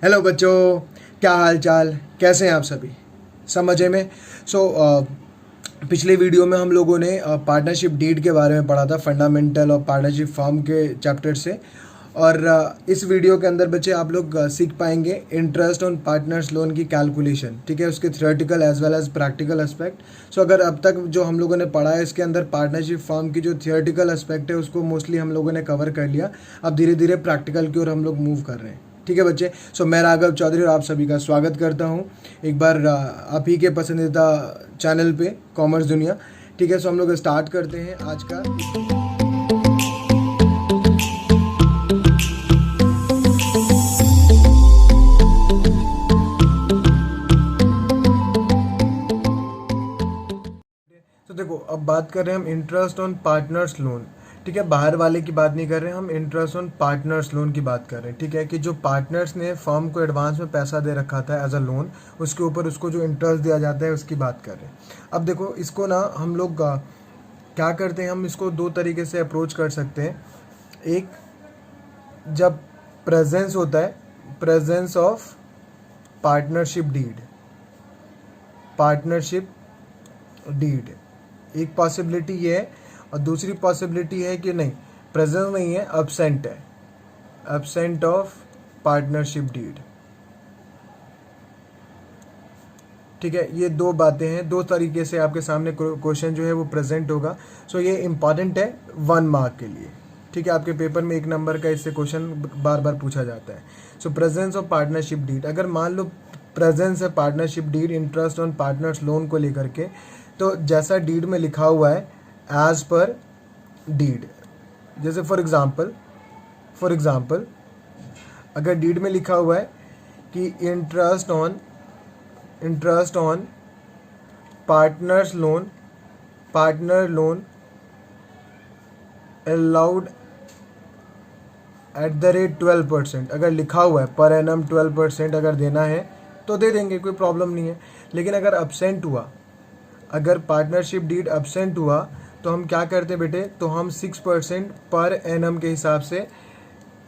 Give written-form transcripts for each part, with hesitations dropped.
Hello बच्चों, क्या हाल चाल, कैसे हैं आप सभी? सब मज़े में। पिछले वीडियो में हम लोगों ने पार्टनरशिप डीड के बारे में पढ़ा था, फंडामेंटल और पार्टनरशिप फॉर्म के चैप्टर से। और इस वीडियो के अंदर बच्चे आप लोग सीख पाएंगे इंटरेस्ट ऑन पार्टनर्स लोन की कैलकुलेशन, ठीक है, उसके theoretical as well as practical aspect. So अगर अब तक जो हम लोगों ने पढ़ा है इसके अंदर पार्टनरशिप फॉर्म की जो थियोरेटिकल एस्पेक्ट है उसको मोस्टली हम लोगों ने कवर कर लिया। अब धीरे धीरे प्रैक्टिकल की ओर हम लोग मूव कर रहे हैं, ठीक है बच्चे। मैं राघव चौधरी और आप सभी का स्वागत करता हूं एक बार आप ही के पसंदीदा चैनल पे कॉमर्स दुनिया, ठीक है। हम लोग स्टार्ट करते हैं आज का। तो देखो, अब बात कर रहे हैं हम इंटरेस्ट ऑन पार्टनर्स लोन, ठीक है। बाहर वाले की बात नहीं कर रहे हैं हम, इंटरेस्ट ऑन पार्टनर्स लोन की बात कर रहे हैं, ठीक है। कि जो पार्टनर्स ने फर्म को एडवांस में पैसा दे रखा था एज अ लोन, उसके ऊपर उसको जो इंटरेस्ट दिया जाता है उसकी बात कर रहे हैं। अब देखो, इसको ना हम लोग क्या करते हैं, हम इसको दो तरीके से अप्रोच कर सकते हैं। एक, जब प्रेजेंस होता है, presence of partnership deed, partnership deed एक पॉसिबिलिटी ये है। और दूसरी पॉसिबिलिटी है कि नहीं, प्रेजेंस नहीं है, एब्सेंट है, एब्सेंट ऑफ पार्टनरशिप डीड, ठीक है। ये दो बातें हैं, दो तरीके से आपके सामने क्वेश्चन जो है वो प्रेजेंट होगा। ये इंपॉर्टेंट है 1 मार्क के लिए, ठीक है। आपके पेपर में 1 नंबर का इससे क्वेश्चन बार बार पूछा जाता है। प्रेजेंस ऑफ पार्टनरशिप डीड, अगर मान लो प्रेजेंस है partnership deed interest on partners loan को लेकर के, तो जैसा डीड में लिखा हुआ है एज पर डीड, जैसे फॉर एग्जाम्पल अगर डीड में लिखा हुआ है कि interest on partner loan allowed at the rate 12%, अगर लिखा हुआ है पर एनम 12% अगर देना है तो दे देंगे, कोई प्रॉब्लम नहीं है। लेकिन अगर एब्सेंट हुआ, अगर पार्टनरशिप डीड एब्सेंट हुआ तो हम क्या करते हैं बेटे, तो हम 6% पर एनम के हिसाब से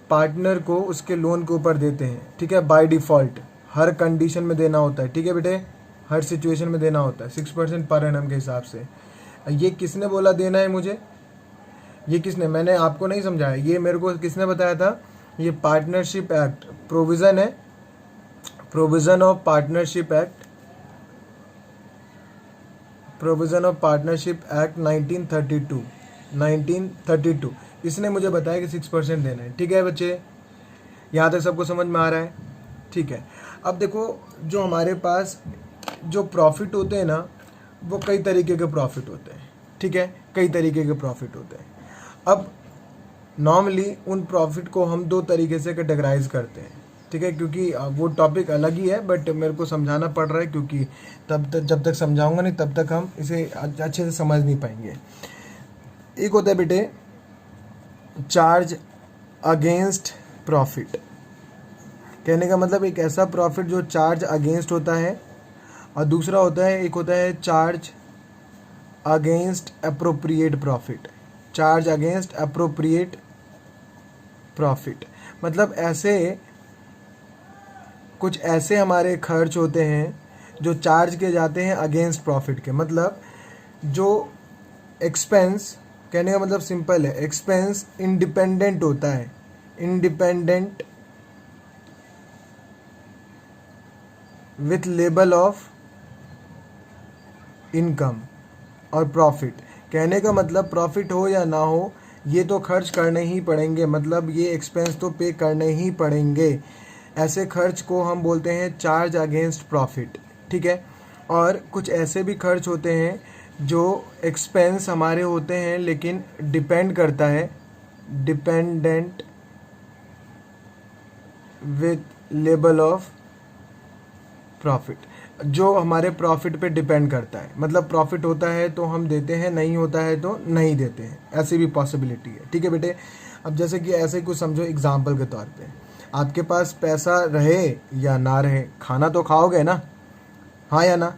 पार्टनर को उसके लोन के ऊपर देते हैं, ठीक है। बाय डिफ़ॉल्ट हर कंडीशन में देना होता है, ठीक है बेटे, हर सिचुएशन में देना होता है 6% पर एनम के हिसाब से। ये किसने बोला देना है मुझे, ये किसने, मैंने आपको नहीं समझाया, ये मेरे को किसने बताया था, ये पार्टनरशिप एक्ट प्रोविज़न है, provision of partnership act, provision of partnership act 1932, इसने मुझे बताया कि 6% देना है, ठीक है बच्चे। यहाँ तक सबको समझ में आ रहा है, ठीक है। अब देखो, जो हमारे पास जो प्रॉफिट होते हैं ना, वो कई तरीके के प्रॉफिट होते हैं, ठीक है, कई तरीके के प्रॉफिट होते हैं। अब नॉर्मली उन प्रॉफिट को हम दो तरीके से कैटेगराइज करते हैं, ठीक है, क्योंकि वो टॉपिक अलग ही है, बट मेरे को समझाना पड़ रहा है क्योंकि तब तक जब तक समझाऊंगा नहीं तब तक हम इसे अच्छे से समझ नहीं पाएंगे। एक होता है बेटे चार्ज अगेंस्ट प्रॉफिट, कहने का मतलब एक ऐसा प्रॉफिट जो चार्ज अगेंस्ट होता है, और दूसरा होता है, एक होता है charge against appropriate profit, charge against appropriate profit. मतलब कुछ ऐसे हमारे खर्च होते हैं जो चार्ज किए जाते हैं अगेंस्ट प्रॉफिट के। मतलब जो एक्सपेंस, कहने का मतलब सिंपल है, एक्सपेंस इंडिपेंडेंट होता है, independent with label of income और प्रॉफिट। कहने का मतलब प्रॉफिट हो या ना हो, ये तो खर्च करने ही पड़ेंगे, मतलब ये एक्सपेंस तो पे करने ही पड़ेंगे। ऐसे खर्च को हम बोलते हैं चार्ज अगेंस्ट प्रॉफिट, ठीक है। और कुछ ऐसे भी खर्च होते हैं जो एक्सपेंस हमारे होते हैं लेकिन डिपेंड करता है, dependent with label of profit, जो हमारे प्रॉफिट पे डिपेंड करता है। मतलब प्रॉफिट होता है तो हम देते हैं, नहीं होता है तो नहीं देते हैं, ऐसी भी पॉसिबिलिटी है, ठीक है बेटे। अब जैसे कि ऐसे कुछ समझो, एग्जाम्पल के तौर पे आपके पास पैसा रहे या ना रहे, खाना तो खाओगे ना, हाँ या ना।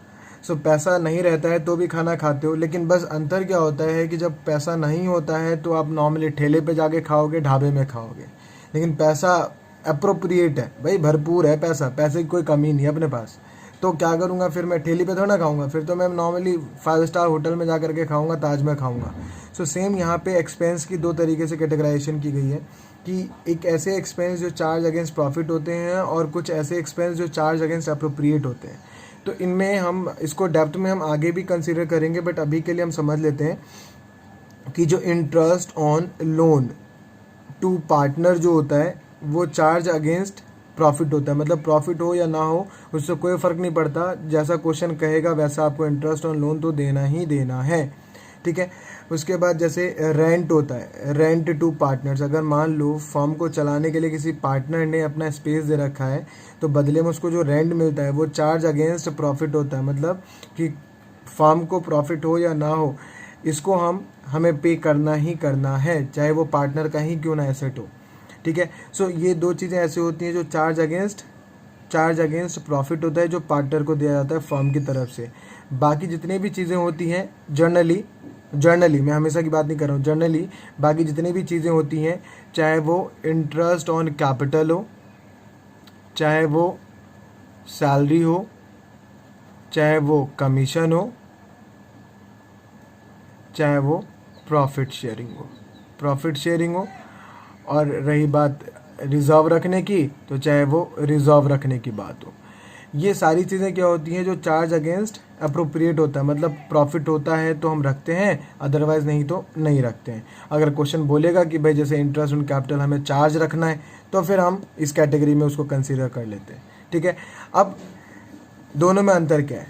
पैसा नहीं रहता है तो भी खाना खाते हो, लेकिन बस अंतर क्या होता है कि जब पैसा नहीं होता है तो आप नॉर्मली ठेले पे जाके खाओगे, ढाबे में खाओगे। लेकिन पैसा अप्रोप्रिएट है भाई, भरपूर है पैसा, पैसे की कोई कमी नहीं है अपने पास, तो क्या करूँगा फिर, मैं ठेली पे थोड़ा ना खाऊंगा, फिर तो मैं नॉर्मली 5 स्टार होटल में जा करके खाऊंगा, ताज में खाऊंगा। सो सेम यहाँ पे एक्सपेंस की दो तरीके से कैटेगराइजेशन की गई है कि एक ऐसे एक्सपेंस जो चार्ज अगेंस्ट प्रॉफिट होते हैं और कुछ ऐसे एक्सपेंस जो चार्ज अगेंस्ट अप्रोप्रिएट होते हैं। तो इनमें हम इसको डेप्थ में हम आगे भी कंसिडर करेंगे, बट अभी के लिए हम समझ लेते हैं कि जो interest on loan to partner जो होता है वो चार्ज अगेंस्ट प्रॉफिट होता है। मतलब प्रॉफिट हो या ना हो उससे कोई फ़र्क नहीं पड़ता, जैसा क्वेश्चन कहेगा वैसा आपको इंटरेस्ट ऑन लोन तो देना ही देना है, ठीक है। उसके बाद जैसे रेंट होता है, रेंट टू पार्टनर्स, अगर मान लो फर्म को चलाने के लिए किसी पार्टनर ने अपना स्पेस दे रखा है तो बदले में उसको जो रेंट मिलता है वो चार्ज अगेंस्ट प्रॉफिट होता है। मतलब कि फर्म को प्रॉफिट हो या ना हो इसको हमें पे करना ही करना है, चाहे वो पार्टनर का ही क्यों ना एसेट हो, ठीक है। सो ये दो चीज़ें ऐसी होती हैं जो चार्ज अगेंस्ट प्रॉफिट होता है जो पार्टनर को दिया जाता है फर्म की तरफ से। बाकी जितनी भी चीज़ें होती हैं जर्नली मैं हमेशा की बात नहीं कर रहा हूँ, जर्नली बाकी जितनी भी चीज़ें होती हैं, चाहे वो इंटरेस्ट ऑन कैपिटल हो, चाहे वो सैलरी हो, चाहे वो कमीशन हो, चाहे वो प्रॉफिट शेयरिंग हो, और रही बात रिजर्व रखने की तो चाहे वो रिजर्व रखने की बात हो। ये सारी चीज़ें क्या होती हैं जो चार्ज अगेंस्ट अप्रोप्रिएट होता है। मतलब प्रॉफिट होता है तो हम रखते हैं, अदरवाइज़ नहीं तो नहीं रखते हैं। अगर क्वेश्चन बोलेगा कि भाई जैसे इंटरेस्ट ऑन कैपिटल हमें चार्ज रखना है तो फिर हम इस कैटेगरी में उसको कंसीडर कर लेते हैं, ठीक है। अब दोनों में अंतर क्या है,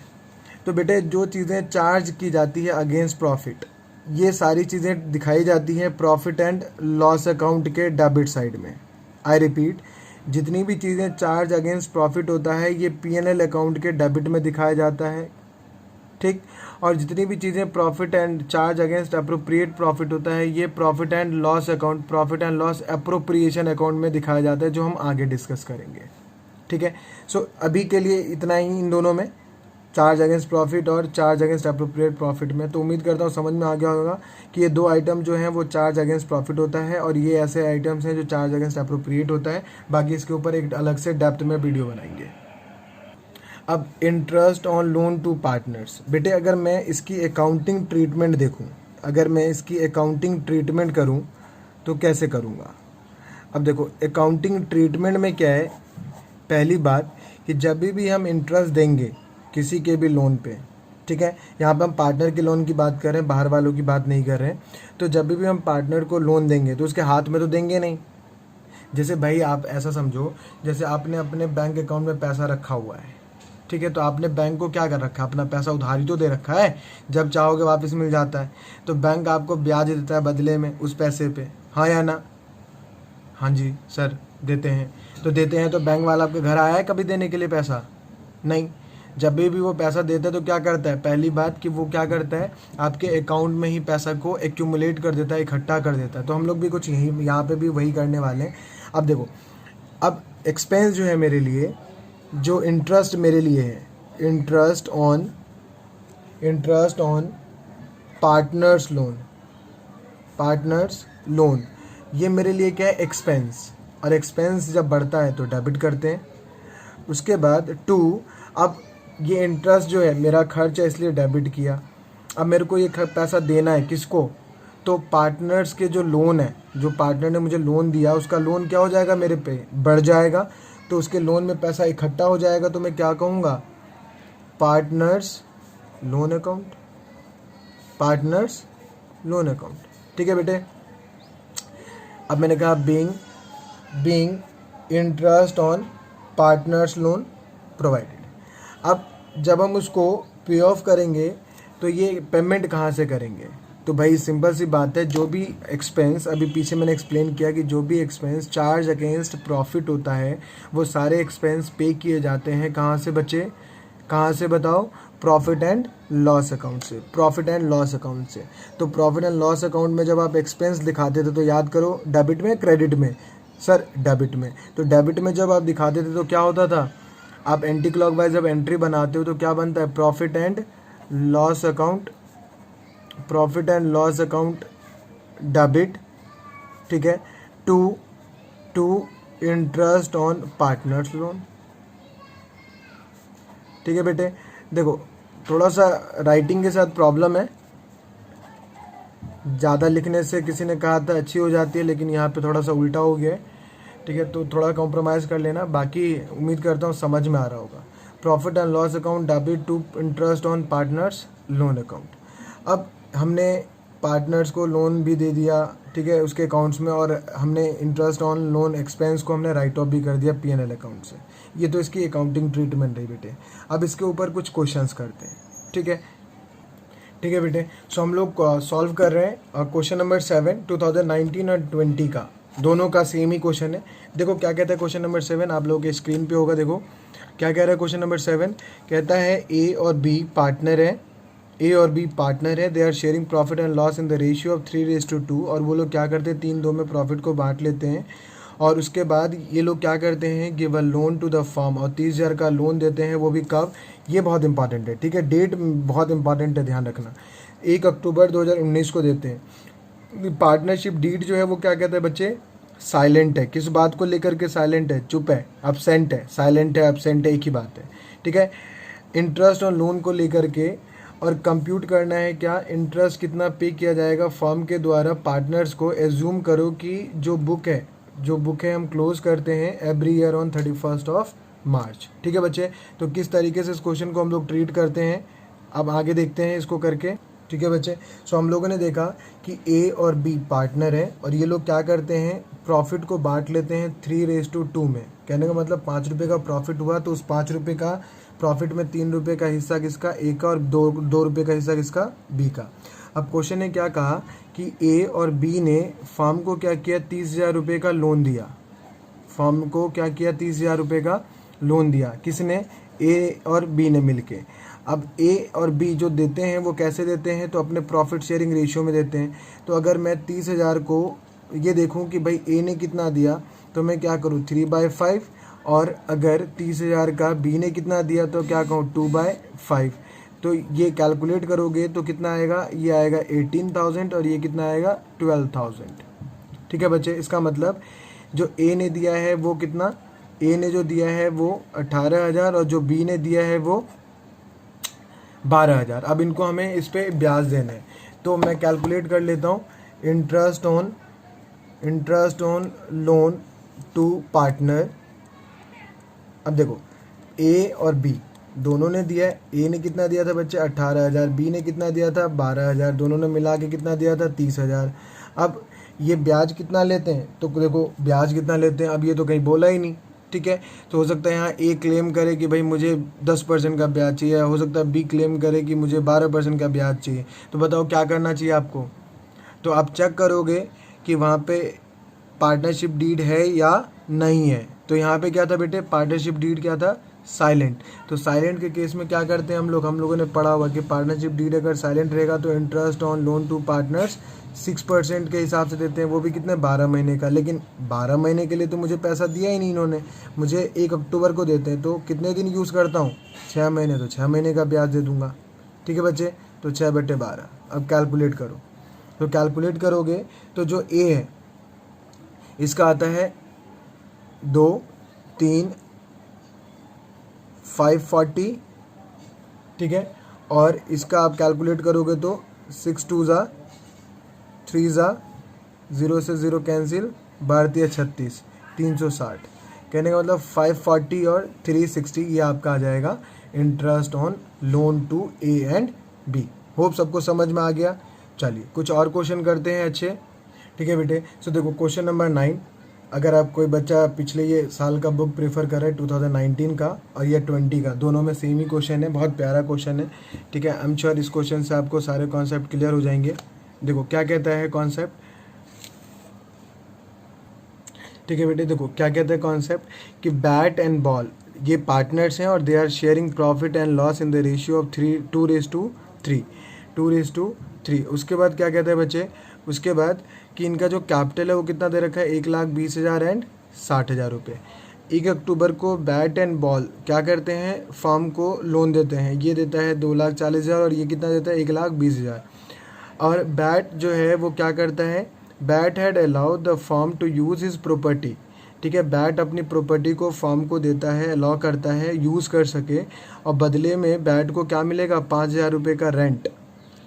तो बेटे जो चीज़ें चार्ज की जाती है अगेंस्ट प्रॉफिट, ये सारी चीज़ें दिखाई जाती हैं प्रॉफिट एंड लॉस अकाउंट के डेबिट साइड में। आई रिपीट, जितनी भी चीज़ें चार्ज अगेंस्ट प्रॉफिट होता है ये P&L अकाउंट के डेबिट में दिखाया जाता है, ठीक। और जितनी भी चीज़ें profit and charge against appropriate profit होता है ये profit and loss appropriation account में दिखाया जाता है, जो हम आगे डिस्कस करेंगे, ठीक है। सो अभी के लिए इतना ही इन दोनों में, चार्ज अगेंस्ट प्रॉफिट और चार्ज अगेंस्ट अप्रोप्रिएट प्रॉफिट में। तो उम्मीद करता हूँ समझ में आ गया होगा कि ये दो आइटम जो हैं वो चार्ज अगेंस्ट प्रॉफिट होता है और ये ऐसे आइटम्स हैं जो चार्ज अगेंस्ट अप्रोप्रिएट होता है। बाकी इसके ऊपर एक अलग से डेप्थ में वीडियो बनाएंगे। अब interest on loan to partners, बेटे अगर मैं इसकी अकाउंटिंग ट्रीटमेंट देखूँ, अगर मैं इसकी अकाउंटिंग ट्रीटमेंट करूँ तो कैसे करूँगा। अब देखो अकाउंटिंग ट्रीटमेंट में क्या है, पहली बात कि जब भी हम इंटरेस्ट देंगे किसी के भी लोन पे, ठीक है, यहाँ पे हम पार्टनर के लोन की बात कर रहे हैं, बाहर वालों की बात नहीं कर रहे हैं। तो जब भी हम पार्टनर को लोन देंगे तो उसके हाथ में तो देंगे नहीं। जैसे भाई आप ऐसा समझो, जैसे आपने अपने बैंक अकाउंट में पैसा रखा हुआ है, ठीक है, तो आपने बैंक को क्या कर रखा है, अपना पैसा उधारी तो दे रखा है, जब चाहोगे वापस मिल जाता है। तो बैंक आपको ब्याज देता है बदले में उस पैसे पे, हाँ या ना। हाँ जी सर देते हैं। तो बैंक वाला आपके घर आया है कभी देने के लिए पैसा? नहीं। जब भी वो पैसा देता है तो क्या करता है, पहली बात कि वो क्या करता है आपके अकाउंट में ही पैसा को एक्यूमुलेट कर देता है, इकट्ठा कर देता है। तो हम लोग भी कुछ यही यहाँ पे भी वही करने वाले हैं। अब देखो, अब एक्सपेंस जो है मेरे लिए, जो इंटरेस्ट मेरे लिए है, इंटरेस्ट ऑन पार्टनर्स लोन, ये मेरे लिए क्या है, एक्सपेंस। और एक्सपेंस जब बढ़ता है तो डेबिट करते हैं। उसके बाद अब ये इंटरेस्ट जो है मेरा खर्च है इसलिए डेबिट किया। अब मेरे को ये पैसा देना है किसको, तो पार्टनर्स के जो लोन है, जो पार्टनर ने मुझे लोन दिया उसका लोन क्या हो जाएगा, मेरे पे बढ़ जाएगा। तो उसके लोन में पैसा इकट्ठा हो जाएगा, तो मैं क्या कहूँगा, पार्टनर्स लोन अकाउंट, ठीक है बेटे। अब मैंने कहा being interest on partners loan provided. अब जब हम उसको पे ऑफ करेंगे तो ये पेमेंट कहाँ से करेंगे, तो भाई सिंपल सी बात है, जो भी एक्सपेंस अभी पीछे मैंने एक्सप्लेन किया कि जो भी एक्सपेंस चार्ज अगेंस्ट प्रॉफिट होता है वो सारे एक्सपेंस पे किए जाते हैं कहाँ से बच्चे, कहाँ से बताओ, प्रॉफिट एंड लॉस अकाउंट से। तो प्रॉफिट एंड लॉस अकाउंट में जब आप एक्सपेंस दिखाते थे तो याद करो डेबिट में क्रेडिट में, सर डेबिट में। तो डेबिट में जब आप दिखाते थे तो क्या होता था, आप एंटी क्लॉकवाइज जब एंट्री बनाते हो तो क्या बनता है, profit and loss account debit, ठीक है, to interest on partners loan. ठीक है बेटे, देखो थोड़ा सा राइटिंग के साथ प्रॉब्लम है, ज़्यादा लिखने से किसी ने कहा था अच्छी हो जाती है, लेकिन यहाँ पे थोड़ा सा उल्टा हो गया है। ठीक है, तो थोड़ा कॉम्प्रोमाइज़ कर लेना, बाकी उम्मीद करता हूँ समझ में आ रहा होगा। Profit and loss account debit to interest on partners loan account. अब हमने पार्टनर्स को लोन भी दे दिया, ठीक है, उसके अकाउंट्स में, और हमने इंटरेस्ट ऑन लोन एक्सपेंस को हमने राइट ऑफ भी कर दिया पीएनएल अकाउंट से। ये तो इसकी अकाउंटिंग ट्रीटमेंट रही बेटे। अब इसके ऊपर कुछ क्वेश्चंस करते हैं। ठीक है, ठीक है बेटे, सो हम लोग सॉल्व कर रहे हैं क्वेश्चन नंबर 7 2019 और 20 का, दोनों का सेम ही क्वेश्चन है। देखो क्या कहता है क्वेश्चन नंबर 7, आप लोगों के स्क्रीन पे होगा। देखो क्या कह रहा है क्वेश्चन नंबर 7, कहता है ए और बी पार्टनर है, ए और बी पार्टनर है, they are sharing profit and loss in the ratio of 3:2। और वो लोग क्या करते हैं, 3-2 में प्रॉफिट को बांट लेते हैं। और उसके बाद ये लोग क्या करते हैं, give a loan to the firm, और 30,000 का लोन देते हैं, वो भी कब, ये बहुत इंपॉर्टेंट है। ठीक है, डेट बहुत इंपॉर्टेंट है, ध्यान रखना, 1 अक्टूबर 2019 को देते हैं। पार्टनरशिप डीड जो है वो क्या कहता है बच्चे, साइलेंट है। किस बात को लेकर के साइलेंट है, चुप है, अब्सेंट है, साइलेंट है, अब्सेंट है, एक ही बात है। ठीक है, इंटरेस्ट और लोन को लेकर के, और कंप्यूट करना है क्या, इंटरेस्ट कितना पे किया जाएगा फर्म के द्वारा पार्टनर्स को। एज्यूम करो कि जो बुक है हम क्लोज करते हैं every year on 31 of March. ठीक है बच्चे, तो किस तरीके से इस क्वेश्चन को हम लोग ट्रीट करते हैं, अब आगे देखते हैं इसको करके। ठीक है बच्चे, सो हम लोगों ने देखा कि ए और बी पार्टनर है, और ये लोग क्या करते हैं, प्रॉफिट को बांट लेते हैं 3:2 में। कहने का मतलब 5 रुपये का प्रॉफिट हुआ तो उस 5 रुपये का प्रॉफिट में 3 रुपये का हिस्सा किसका, ए का, और 2 रुपये का हिस्सा किसका, बी का। अब क्वेश्चन ने क्या कहा कि ए और बी ने फर्म को क्या किया, 30,000 रुपये का लोन दिया। फर्म को क्या किया, 30,000 रुपये का लोन दिया, किसने, ए और बी ने मिलके। अब ए और बी जो देते हैं वो कैसे देते हैं, तो अपने प्रॉफिट शेयरिंग रेशियो में देते हैं। तो अगर मैं 30,000 को ये देखूं कि भाई ए ने कितना दिया, तो मैं क्या करूं, 3/5, और अगर 30,000 का बी ने कितना दिया तो क्या कहूँ, 2/5। तो ये कैलकुलेट करोगे तो कितना आएगा, ये आएगा 18,000, और ये कितना आएगा 12,000। ठीक है बच्चे, इसका मतलब जो ए ने दिया है वो कितना, ए ने जो दिया है वो 18,000, और जो बी ने दिया है वो 12,000। अब इनको हमें इस पर ब्याज देना है, तो मैं कैलकुलेट कर लेता हूँ। Interest on loan to partner. अब देखो ए और बी दोनों ने दिया है, ए ने कितना दिया था बच्चे, 18,000, बी ने कितना दिया था, 12,000, दोनों ने मिला के कितना दिया था, 30,000। अब ये ब्याज कितना लेते हैं, तो देखो ब्याज कितना लेते हैं, अब ये तो कहीं बोला ही नहीं। ठीक है, तो हो सकता है यहाँ ए क्लेम करे कि भाई मुझे 10% का ब्याज चाहिए, हो सकता है बी क्लेम करे कि मुझे 12% का ब्याज चाहिए। तो बताओ क्या करना चाहिए आपको, तो आप चेक करोगे कि वहाँ पे पार्टनरशिप डीड है या नहीं है। तो यहाँ पे क्या था बेटे, पार्टनरशिप डीड क्या था, साइलेंट। तो साइलेंट के केस में क्या करते हैं हम लोगों ने पढ़ा हुआ कि पार्टनरशिप डीड अगर साइलेंट रहेगा तो interest on loan to partners 6% के हिसाब से देते हैं, वो भी कितने, 12 महीने का। लेकिन 12 महीने के लिए तो मुझे पैसा दिया ही नहीं इन्होंने, मुझे 1 अक्टूबर को देते हैं, तो कितने दिन यूज़ करता हूँ, 6 महीने, तो 6 महीने का ब्याज दे दूंगा। ठीक है बच्चे, तो 6/12। अब कैलकुलेट करो, तो कैलकुलेट करोगे तो जो ए है इसका आता है 2, 3, 540। ठीक है, और इसका आप कैलकुलेट करोगे तो 6×2 = 3 0 से 0 कैंसिल, 12×36 360। कहने का मतलब 540 और 360 ये आपका आ जाएगा interest on loan to A and B. Hope सबको समझ में आ गया। चलिए कुछ और क्वेश्चन करते हैं अच्छे। ठीक है बेटे, सो देखो क्वेश्चन नंबर 9, अगर आप कोई बच्चा पिछले ये साल का बुक प्रेफर कर रहा है 2019 का और ये 20 का, दोनों में सेम ही क्वेश्चन है, बहुत प्यारा क्वेश्चन है। ठीक है, आई एम श्योर इस क्वेश्चन से आपको सारे कॉन्सेप्ट क्लियर हो जाएंगे। देखो क्या कहता है कॉन्सेप्ट, ठीक है बेटे, देखो क्या कहता है कॉन्सेप्ट कि बैट एंड बॉल ये पार्टनर्स हैं और they are sharing profit and loss in the ratio of 2:3। उसके बाद क्या कहता है बच्चे, उसके बाद कि इनका जो कैपिटल है वो कितना दे रखा है, 1,20,000 एंड 60,000 रुपये। 1 अक्टूबर को बैट एंड बॉल क्या करते हैं, फर्म को लोन देते हैं, ये देता है 2,40,000 और ये कितना देता है, 1,20,000। और बैट जो है वो क्या करता है, bat had allowed the firm to use his property, ठीक है। बैट अपनी प्रॉपर्टी को फर्म को देता है, अलाउ करता है यूज़ कर सके, और बदले में बैट को क्या मिलेगा, 5,000 रुपये का रेंट,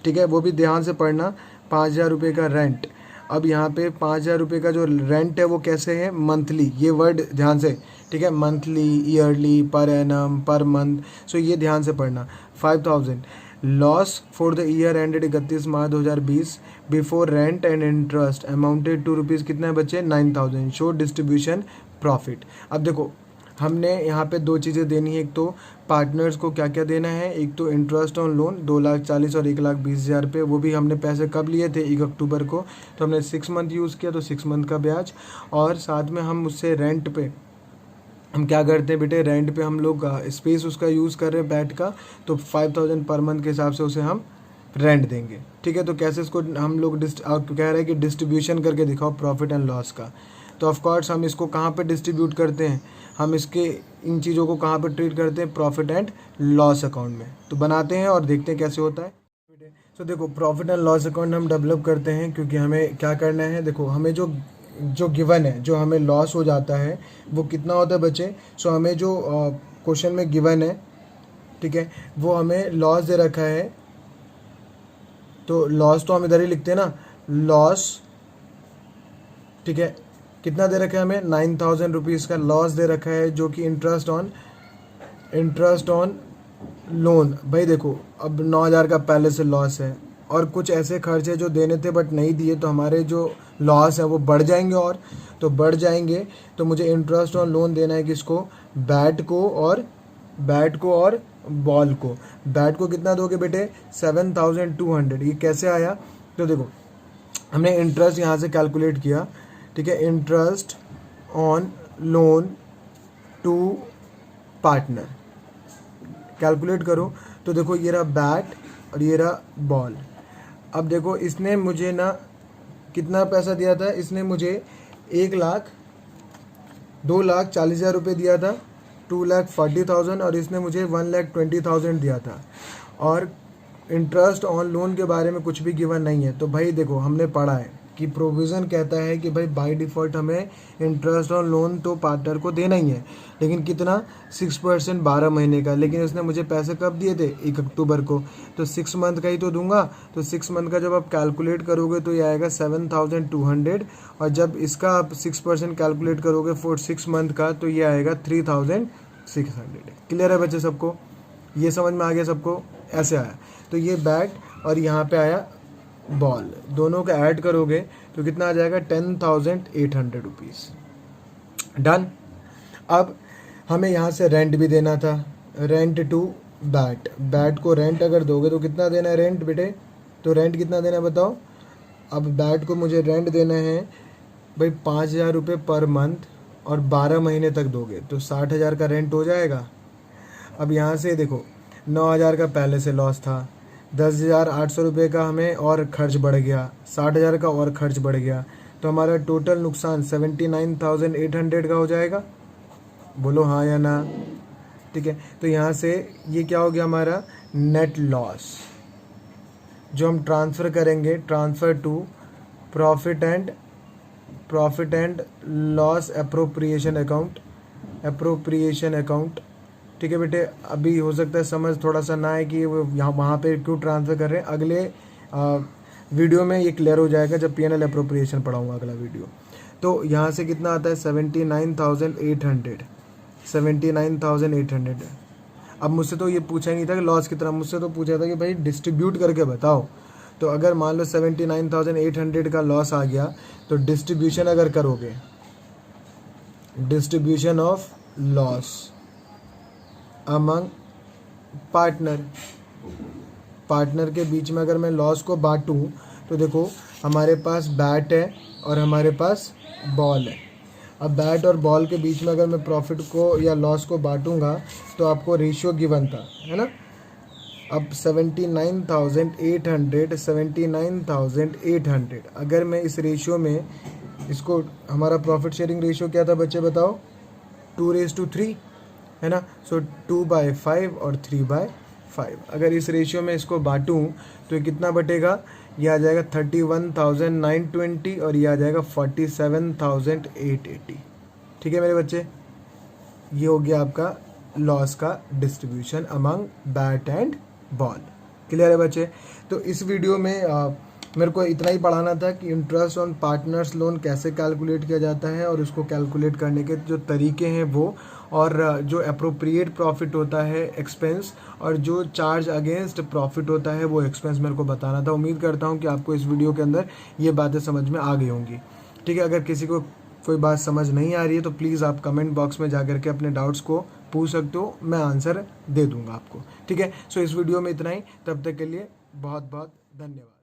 ठीक है। वो भी ध्यान से पढ़ना, 5,000 रुपये का रेंट। अब यहाँ पे 5,000 रुपये का जो रेंट है वो कैसे है, मंथली, ये वर्ड ध्यान से, ठीक है, monthly, yearly, per annum, per month, so ये ध्यान से पढ़ना। 5,000 loss for the year ended 31 March 2020 before rent and interest amounted to rupees कितने बचे, 9,000, शो डिस्ट्रीब्यूशन प्रॉफिट। अब देखो हमने यहाँ पे दो चीज़ें देनी है, एक तो पार्टनर्स को क्या क्या देना है, एक तो इंटरेस्ट ऑन लोन 2,40,000 और 1,20,000 रुपये, वो भी हमने पैसे कब लिए थे, 1 अक्टूबर को, तो हमने 6 मंथ यूज़ किया तो 6 मंथ का ब्याज, और साथ में हम उससे रेंट पे हम क्या करते हैं बेटे, रेंट पे हम लोग स्पेस उसका यूज़ कर रहे हैं बैट का, तो 5,000 पर मंथ के हिसाब से उसे हम रेंट देंगे, ठीक है। तो कैसे इसको हम लोग कह रहे हैं कि डिस्ट्रीब्यूशन करके दिखाओ प्रॉफिट एंड लॉस का, तो ऑफकोर्स हम इसको कहाँ पे डिस्ट्रीब्यूट करते हैं, हम इसके इन चीज़ों को कहाँ पे ट्रीट करते हैं, प्रॉफिट एंड लॉस अकाउंट में। तो बनाते हैं और देखते हैं कैसे होता है। तो देखो प्रॉफिट एंड लॉस अकाउंट हम डेवलप करते हैं, क्योंकि हमें क्या करना है, देखो हमें जो गिवन है, जो हमें लॉस हो जाता है वो कितना होता है बच्चे, सो हमें जो क्वेश्चन में गिवन है, ठीक है, वो हमें लॉस दे रखा है, तो लॉस तो हम इधर ही लिखते हैं ना, लॉस, ठीक है, कितना दे रखा है हमें, 9,000 रुपीज़ का लॉस दे रखा है, जो कि इंटरेस्ट ऑन लोन। भाई देखो अब 9,000 का पहले से लॉस है, और कुछ ऐसे खर्च है जो देने थे बट नहीं दिए, तो हमारे जो लॉस है वो बढ़ जाएंगे, और तो बढ़ जाएंगे, तो मुझे इंटरेस्ट ऑन लोन देना है किसको, बैट को और बॉल को। बैट को कितना दोगे बेटे, 7,200। ये कैसे आया, तो देखो हमने इंटरेस्ट यहाँ से कैलकुलेट किया, ठीक है, interest on loan to partner, calculate करो, तो देखो ये रहा बैट और ये रहा बॉल। अब देखो इसने मुझे ना कितना पैसा दिया था, इसने मुझे 2,40,000 रुपये दिया था, 2,40,000, और इसने मुझे 1,20,000 दिया था, और इंटरेस्ट ऑन लोन के बारे में कुछ भी गिवन नहीं है। तो भाई देखो हमने पढ़ा है कि प्रोविज़न कहता है कि भाई बाय डिफ़ॉल्ट हमें इंटरेस्ट ऑन लोन तो पार्टनर को देना ही है, लेकिन कितना, 6% 12 महीने का, लेकिन उसने मुझे पैसे कब दिए थे, 1 अक्टूबर को, तो 6 मंथ का ही तो दूंगा, तो 6 मंथ का जब आप कैलकुलेट करोगे तो ये आएगा 7,200, और जब इसका आप 6% कैलकुलेट करोगे फॉर 6 मंथ का, तो ये आएगा 3,600। क्लियर है बच्चे सबको, ये समझ में आ गया सबको, ऐसे आया। तो ये बैट और यहाँ पे आया बॉल, दोनों का ऐड करोगे तो कितना आ जाएगा, 10,800 रुपीज़। डन। अब हमें यहाँ से रेंट भी देना था, रेंट टू बैट को रेंट अगर दोगे तो कितना देना है रेंट बेटे, तो रेंट कितना देना है बताओ। अब बैट को मुझे रेंट देना है भाई 5,000 रुपये पर मंथ, और 12 महीने तक दोगे तो 60,000 का रेंट हो जाएगा। अब यहाँ से देखो 9,000 का पहले से लॉस था, 10,800 रुपये का हमें और खर्च बढ़ गया, 60,000 का और खर्च बढ़ गया, तो हमारा टोटल नुकसान 79,800 का हो जाएगा। बोलो हाँ या ना, ठीक है। तो यहाँ से ये क्या हो गया हमारा नेट लॉस, जो हम ट्रांसफ़र करेंगे, transfer to profit and loss appropriation account, ठीक है बेटे। अभी हो सकता है समझ थोड़ा सा ना है कि वो यहाँ वहाँ पे क्यों ट्रांसफ़र कर रहे हैं, अगले वीडियो में ये क्लियर हो जाएगा जब P&L अप्रोप्रिएशन पढ़ाऊँगा अगला वीडियो। तो यहाँ से कितना आता है 79,800। अब मुझसे तो ये पूछा ही नहीं था कि लॉस कितना, मुझसे तो पूछा था कि भाई डिस्ट्रीब्यूट करके बताओ। तो अगर मान लो 79,800 का लॉस आ गया, तो डिस्ट्रीब्यूशन अगर करोगे, distribution of loss among partner के बीच में अगर मैं लॉस को बांटूं, तो देखो हमारे पास बैट है और हमारे पास बॉल है। अब बैट और बॉल के बीच में अगर मैं प्रॉफिट को या लॉस को बांटूंगा, तो आपको रेशियो गिवन था, है ना। अब 79,800 अगर मैं इस रेशियो में इसको, हमारा प्रॉफिट शेयरिंग रेशियो क्या था बच्चे बताओ, 2:3, है ना। सो 2/5 और 3/5। अगर इस रेशियो में इसको बांटूं तो ये कितना बटेगा, ये आ जाएगा 31,920 और ये आ जाएगा 47,880। ठीक है मेरे बच्चे, ये हो गया आपका लॉस का distribution among bat and ball. Clear है बच्चे। तो इस वीडियो में मेरे को इतना ही पढ़ाना था कि इंटरेस्ट ऑन पार्टनर्स लोन कैसे कैलकुलेट किया जाता है और उसको कैलकुलेट करने के जो तरीके हैं वो, और जो अप्रोप्रिएट प्रॉफिट होता है एक्सपेंस, और जो चार्ज अगेंस्ट प्रॉफिट होता है वो एक्सपेंस मेरे को बताना था। उम्मीद करता हूँ कि आपको इस वीडियो के अंदर ये बातें समझ में आ गई होंगी। ठीक है, अगर किसी को कोई बात समझ नहीं आ रही है तो प्लीज़ आप कमेंट बॉक्स में जा कर के अपने डाउट्स को पूछ सकते हो, मैं आंसर दे दूंगा आपको। ठीक है, सो इस वीडियो में इतना ही, तब तक के लिए बहुत बहुत धन्यवाद।